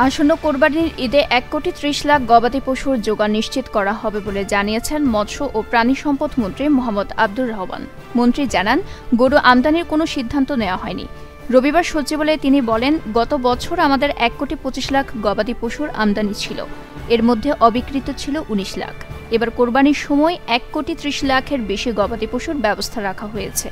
আসন্ন কোরবানির ঈদে 1,30,00,000 গবাদি পশুর জোগান নিশ্চিত করা হবে বলে জানিয়েছেন মৎস্য ও প্রাণী সম্পদ মন্ত্রী মোহাম্মদ আব্দুর রহমান। মন্ত্রী জানান, গরু আমদানির কোনো সিদ্ধান্ত নেওয়া হয়নি। রবিবার সচিবালয়ে তিনি বলেন, গত বছর আমাদের 1,25,00,000 গবাদি পশুর আমদানি ছিল। এর মধ্যে অবিকৃত ছিল 19 লাখ। এবার কোরবানির সময় 1,30,00,000-এর বেশি গবাদি পশুর ব্যবস্থা রাখা হয়েছে।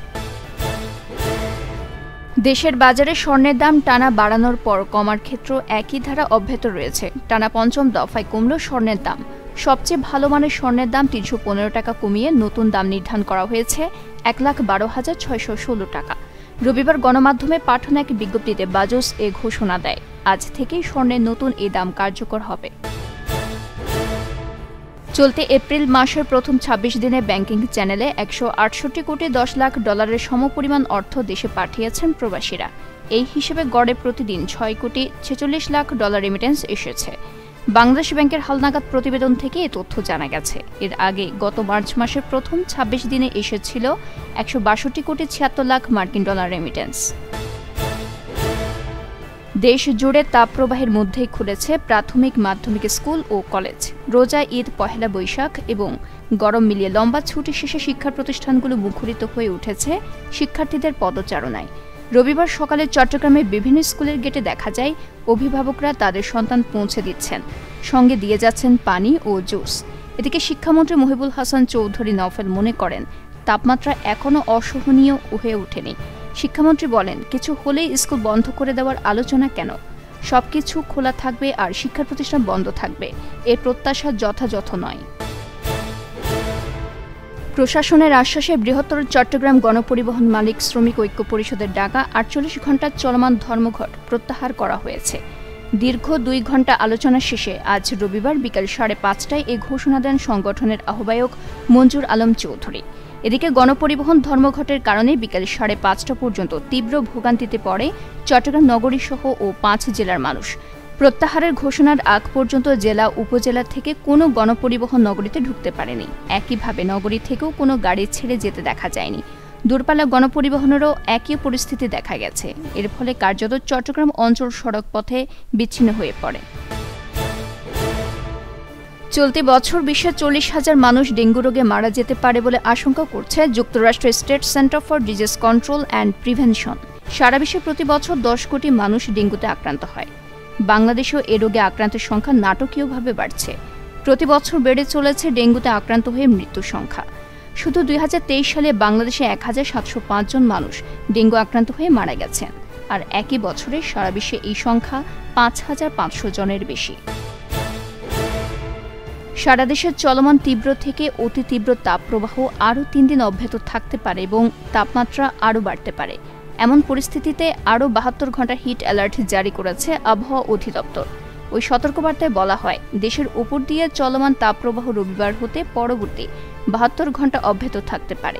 দেশের বাজারে স্বর্ণের দাম টানা বাড়ানোর পর কমার ক্ষেত্র একই ধারা অব্যাহত রয়েছে। টানা পঞ্চম দফায় কমল স্বর্ণের দাম। সবচেয়ে ভালো মানের স্বর্ণের দাম 315 টাকা কমিয়ে নতুন দাম নির্ধারণ করা হয়েছে 1,12,616 টাকা। রবিবার গণমাধ্যমে পাঠানো এক বিজ্ঞপ্তিতে বাজস এ ঘোষণা দেয়। আজ থেকেই স্বর্ণের নতুন এই দাম কার্যকর হবে। চলতি এপ্রিল মাসের প্রথম 26 দিনে ব্যাংকিং চ্যানেলে $168,10,00,000 সমপরিমাণ অর্থ দেশে পাঠিয়েছেন প্রবাসীরা। এই হিসেবে গড়ে প্রতিদিন $6,46,00,000 রেমিটেন্স এসেছে। বাংলাদেশ ব্যাংকের হালনাগাদ প্রতিবেদন থেকে এ তথ্য জানা গেছে। এর আগে গত মার্চ মাসের প্রথম 26 দিনে এসেছিল $162,76,00,000 রেমিটেন্স। দেশ জুড়ে তাপপ্রবাহের মধ্যেই খুলেছে প্রাথমিক মাধ্যমিক স্কুল ও কলেজ। রোজা, ঈদ, পহেলা বৈশাখ এবং গরম মিলিয়ে লম্বা ছুটি শেষে শিক্ষা প্রতিষ্ঠানগুলো মুখরিত হয়ে উঠেছে শিক্ষার্থীদের পদচারণায়। রবিবার সকালে চট্টগ্রামের বিভিন্ন স্কুলের গেটে দেখা যায় অভিভাবকরা তাদের সন্তান পৌঁছে দিচ্ছেন, সঙ্গে দিয়ে যাচ্ছেন পানি ও জুস। এদিকে শিক্ষামন্ত্রী মহিবুল হাসান চৌধুরী নওফেল মনে করেন, তাপমাত্রা এখনও অসহনীয় হয়ে ওঠেনি। শিক্ষামন্ত্রী বলেন, কিছু হলেই স্কুল বন্ধ করে দেওয়ার আলোচনা কেন? সবকিছু খোলা থাকবে আর শিক্ষা প্রতিষ্ঠান বন্ধ থাকবে, এর প্রত্যাশা যথাযথ নয়। প্রশাসনের আশ্বাসে বৃহত্তর চট্টগ্রাম গণপরিবহন মালিক শ্রমিক ঐক্য পরিষদের ডাকা 48 ঘণ্টার চলমান ধর্মঘট প্রত্যাহার করা হয়েছে। দীর্ঘ 2 ঘণ্টা আলোচনা শেষে আজ রবিবার বিকাল 5:30টায় এ ঘোষণা দেন সংগঠনের আহ্বায়ক মঞ্জুর আলম চৌধুরী। এদিকে গণপরিবহন ধর্মঘটের কারণে বিকাল 5:30টা পর্যন্ত তীব্র ভোগান্তিতে পড়ে চট্টগ্রাম নগরী সহ ও 5 জেলার মানুষ। প্রত্যাহারের ঘোষণার আগ পর্যন্ত জেলা উপজেলা থেকে কোনো গণপরিবহন নগরীতে ঢুকতে পারেনি। একইভাবে নগরী থেকেও কোনো গাড়ি ছেড়ে যেতে দেখা যায়নি। দূরপাল্লা গণপরিবহনেরও একই পরিস্থিতি দেখা গেছে। এর ফলে কার্যত চট্টগ্রাম অঞ্চল সড়ক পথে বিচ্ছিন্ন হয়ে পড়ে। চলতি বছর বিশ্বে 40,000 মানুষ ডেঙ্গু রোগে মারা যেতে পারে বলে আশঙ্কা করছে যুক্তরাষ্ট্রের state centre for disease control and prevention. সারা বিশ্বে প্রতি বছর 10 কোটি মানুষ ডেঙ্গুতে আক্রান্ত হয়। বাংলাদেশেও এ রোগে আক্রান্তের সংখ্যা নাটকীয়ভাবে বাড়ছে। প্রতি বছর বেড়ে চলেছে ডেঙ্গুতে আক্রান্ত হয়ে মৃত্যুর সংখ্যা। শুধু 2023 সালে বাংলাদেশে 1,705 জন মানুষ ডেঙ্গু আক্রান্ত হয়ে মারা গেছেন, আর একই বছরে সারা বিশ্বে এই সংখ্যা 5,500 জনের বেশি। সারা দেশের চলমান তীব্র থেকে অতি তীব্র তাপপ্রবাহ আরও 3 দিন অব্যাহত থাকতে পারে এবং তাপমাত্রা আরও বাড়তে পারে। এমন পরিস্থিতিতে আরও 72 ঘণ্টা হিট অ্যালার্ট জারি করেছে আবহাওয়া অধিদপ্তর। ওই সতর্কবার্তায় বলা হয়, দেশের উপর দিয়ে চলমান তাপপ্রবাহ রবিবার হতে পরবর্তী 72 ঘণ্টা অব্যাহত থাকতে পারে।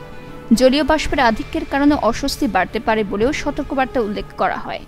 জলীয় বাষ্পের আধিক্যের কারণে অস্বস্তি বাড়তে পারে বলেও সতর্কবার্তায় উল্লেখ করা হয়।